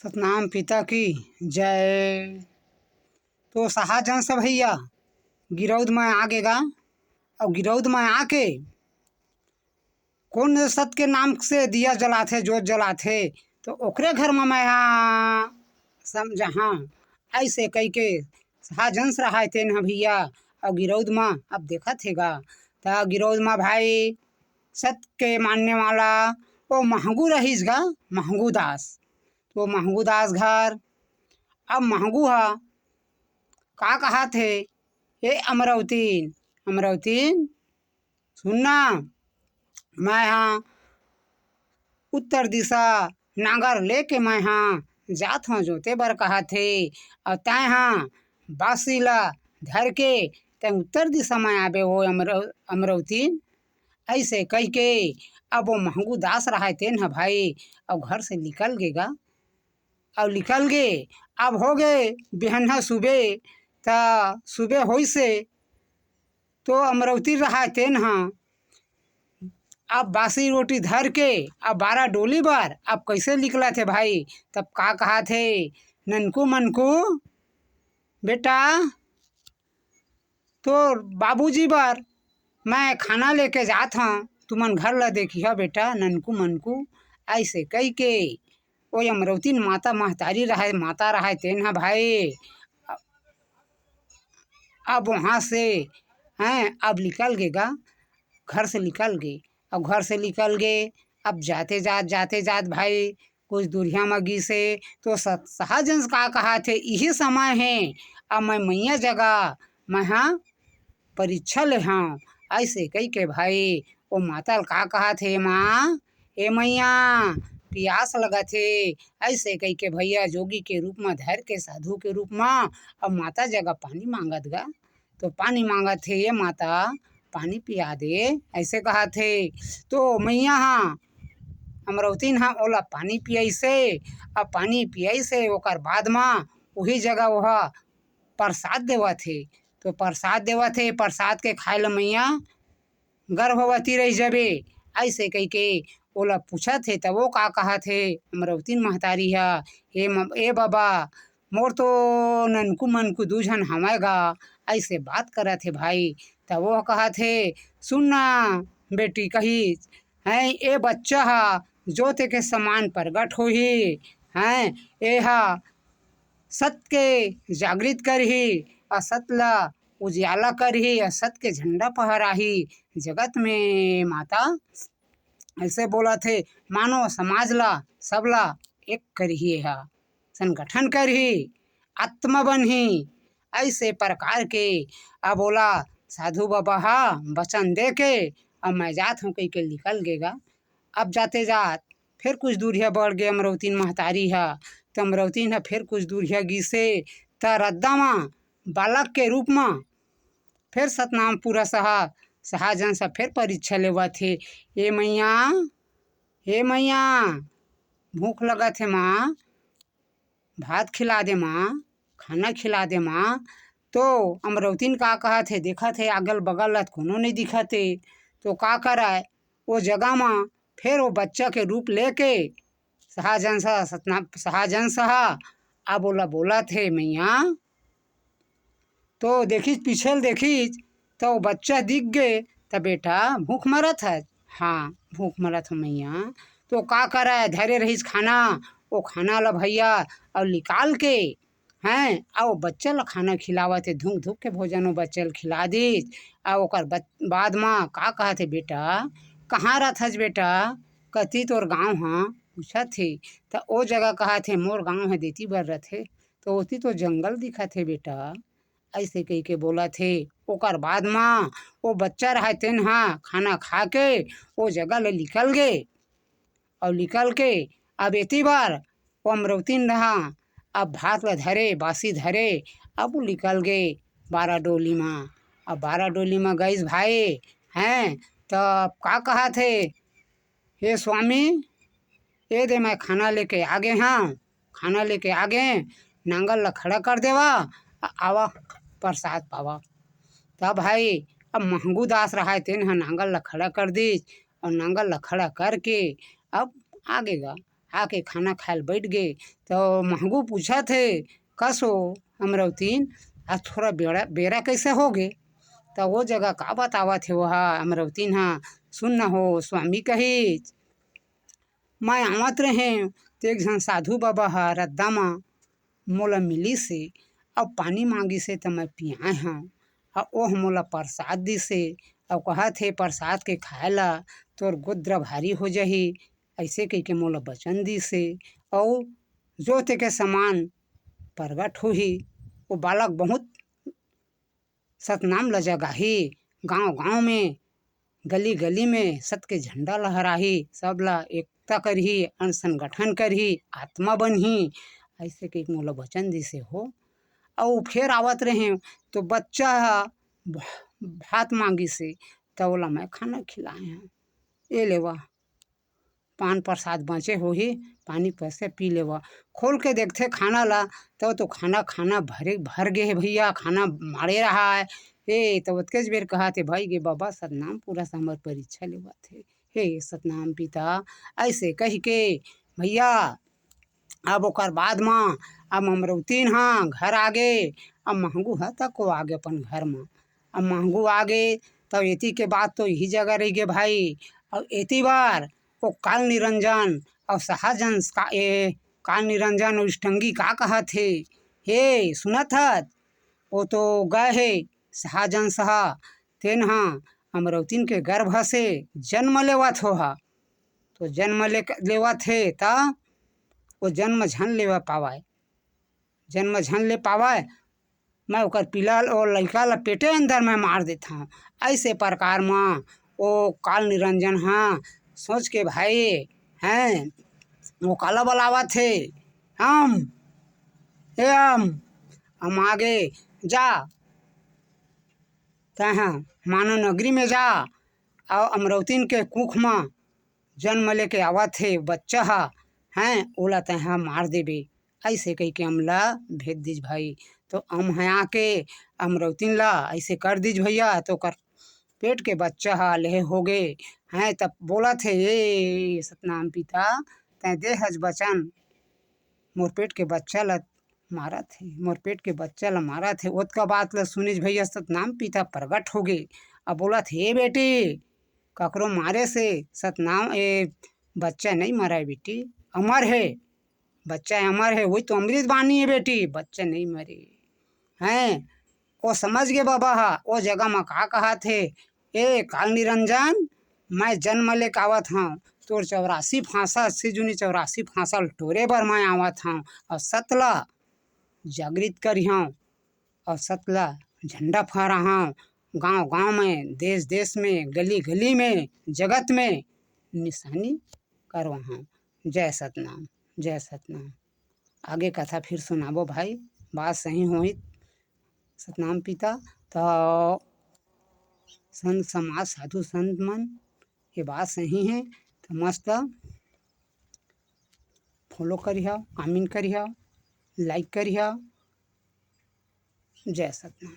सतनाम पिता की जय। तो शाहजहां से भैया गिरौद में आगेगा और गिरौद में आके कौन सत के नाम से दिया जलाथे जोत जलाथे तो ओकरे घर में मैं समझा हाँ ऐसे कही के शाहजहां से रहा थे ना भैया। और गिरौद में अब देखा थेगा तो गिरौद में भाई सत के मानने वाला वो महंगू रहीस गा महंगू दास। तो महंगू दास घर अब महंगू हा का कहा थे ये अमरावतीन अमरावतीन सुनना मैं हाँ उत्तर दिशा नांगर लेके मैं हाँ जात हूँ जोते बर कहा थे और तय हाँ बासी ला धर के तय उत्तर दिशा में आबे हो अमरावतीन ऐसे कह के अब वो महंगू दास रहा थे ना भाई। अब घर से निकल गेगा और निकल गए अब हो गए बिहन्हा सुबह ता सुबह होई से तो अमरावती रहा थे ना अब बासी रोटी धर के अब 12 डोली बार अब कैसे निकला थे भाई। तब का कहा थे ननकू मनकू बेटा तो बाबूजी बार मैं खाना लेके जात हूँ तुमन घर ला देखिए बेटा ननकू मनकू ऐसे कह के वो अमरावती माता महतारी रहा माता रहा थे ना भाई। अब वहाँ से हैं अब निकल गएगा घर से निकल गए। अब घर से निकल गए अब जाते जात भाई कुछ दूरिया में गी से तो शाहजहां का कहा थे यही समय है अब मैं मैया जगह मैं हाँ परीक्षा ले हाँ ऐसे कह के भाई वो माता का कहा थे माँ ए मैया प्यास लगा थे ऐसे कह के भैया जोगी के रूप में धर के साधु के रूप में अब माता जगह पानी मांगत गा। तो पानी मांगत थे ये माता पानी पिया दे ऐसे कहा थे। तो मैया हाँ अमरावती हाँ ओला पानी पियाई से अब पानी पियाई से ओकर बाद में वही जगह वह प्रसाद देवा थे। तो प्रसाद देवा थे प्रसाद के खाए ला मैया गर्भवती रह जाबे ऐसे कह के ओला पूछा थे तब वो का कहा थे अमरावती महतारी है ए बाबा मोर तो ननकू मनकू दूझन हमेगा ऐसे बात करा थे भाई। तब वो कहा थे सुनना बेटी कही हैं ए बच्चा हा जोते के समान प्रगट होही हैं ए हा सत के जागृत करही असत ला उजियाला करही असत के झंडा फहराही जगत में माता ऐसे बोला थे मानो समाज ला सबला एक करही है संगठन करही आत्मा बनही ऐसे प्रकार के अब बोला साधु बाबा हा वचन दे के अब मैं जात हूँ कह के निकल गेगा। अब जाते जात फिर कुछ दूरिया बढ़ गए अमरावती महतारी है तो अमरावती है फिर कुछ दूरिया गिसे त रद्दा में बालक के रूप में फिर सतनाम पूरा शाहजहां से फिर परीक्षा लेवा थे। ए मैया भूख लगा थे माँ भात खिला दे माँ खाना खिला दे माँ। तो अमरावती का कहा थे देखा थे अगल बगल कोनो नहीं दिखा थे तो का कराए वो जगह में फिर वो बच्चा के रूप लेके शाहजहां शाह अब बोला थे मैया तो देखीच पीछे देखीच तो बच्चा दिख गए तो बेटा भूख मरत है हाँ भूख मरत हो मैया। तो का कराए धरे रहीस खाना वो खाना ला भैया और निकाल के हैं और बच्चा ला खाना खिलावत है धुक धुक के भोजन वो बच्चा ला खिला दी। और ओकर बाद में का कहा थे बेटा कहाँ रहथस बेटा कति तोर गाँव हाँ पूछा थे तो वो जगह कहा थे मोर गाँव है देती बर रथे तो ओती तो जंगल दिखा थे बेटा ऐसे कह के बोला थे। ओकर बाद में वो बच्चा रहा थे हाँ खाना खा के वो जगह ले निकल गए और निकल के अब एती बार वो अमरावती रहा अब भात ला धरे बासी धरे अब वो निकल गए 12 डोली में। अब 12 डोली में गईस भाई हैं तो का कहा थे हे स्वामी ये दे मैं खाना लेके आगे हाँ खाना लेके आगे नांगल ला खड़ा कर देवा आवा प्रसाद पावा। तब भाई अब महंगू दास रहा थे ना नांगल ला खड़ा कर दी और नांगल ला खड़ा करके अब आगेगा आके खाना खाए बैठ गए। तो महंगू पूछा थे कस हो अमरवतीन आज थोड़ा बेड़ा बेरा कैसे हो गए। तो वो जगह का बतावा थे वह अमरवतीन हाँ सुन न हो स्वामी कही मैं आवत रहे तो एक झन साधु बाबा हा रद्दा माँ मोला मिली से अब पानी मांगी से तो मैं पियाए हाँ और ओह मोला प्रसाद दी से और कहा थे प्रसाद के खाए ला तोर गोद्र भारी हो जाही ऐसे कह के मोला वचन दी से और जो ते के समान प्रगट होही। वो बालक बहुत सतनाम लजगाही गांव गांव में गली गली में सत के झंडा लहराही सब ला एकता करही अन संगठन करही आत्मा बनही ऐसे कई मोला वचन दी से हो। और फिर आवत रहे तो बच्चा भात मांगी से तो बोला मैं खाना खिलाए हैं ये लेवा पान प्रसाद बचे हो ही पानी पैसे पी लेवा खोल के देखते खाना ला तो खाना खाना भरे भर गए है भैया खाना मारे रहा है। हे तो उत्केज बेर कहा थे भाई गे बाबा सतनाम पूरा से हमार परीक्षा लेवा थे हे सतनाम पिता ऐसे कह के भैया अब ओकर बाद में अब अमरवतीन हाँ घर आगे अब महंगू है तक को आगे अपन घर में अब महंगू आगे तब एती के बाद तो यही जगह रह गए भाई। और एती बार वो काल निरंजन और शाहजहां का ए काल निरंजन और इष्टंगी का कहा थे हे सुना था वो तो गए है शाहजहां शाह तेन हाँ अमरवतीन के गर्भ से जन्म लेवत हो हा तो जन्म लेवत है ता वो जन्म झन ले पावाए जन्म झन ले पावाए मैं ओकर पिला और लड़का ला पेटे अंदर मैं मार देता हूँ। ऐसे प्रकार में वो काल निरंजन हाँ सोच के भाई हैं वो काला बलावा थे हम हम आगे जा तहाँ मानव नगरी में जा और अमरवतीन के कुख में जन्म लेके आवा थे बच्चा हैं ओला तहाँ मार देबे ऐसे कह के हमला भेज दीज भाई। तो हम हैं आके अमरवतीन ला ऐसे कर दीज भैया तो कर पेट के बच्चा ले हो गए हैं। तब बोला थे ये सतनाम पिता तै दे हज बचन मोर पेट के बच्चा ला मारा थे मोर पेट के बच्चा ला मारा थे ओत का बात ला सुनिज भैया सतनाम पिता प्रगट हो गए। अब बोला थे बेटी ककरो मारे से सतनाम ए बच्चा नहीं मरा है बेटी अमर है बच्चा अमर है वही तो अमृत बानी है बेटी बच्चा नहीं मरे हैं। वो समझ गए बाबा वो जगह में कहा थे ए काल निरंजन मैं जन्म ले आवत हूँ तोर 84 फांसा 80 जूनी 84 फांसा टोरे बर मैं आवत हूँ और सतला जागृत करी हूँ और सतला झंडा फहरा हूँ गांव गांव में देश देश में गली गली में जगत में निशानी करवा हूँ। जय सतनाम जय सतनाम। आगे कथा फिर सुनाबो भाई बात सही हुई सतनाम पिता। तो संत समाज साधु संत मन ये बात सही है तो मस्त फॉलो करिए कमेंट करिए लाइक करिए। जय सतनाम।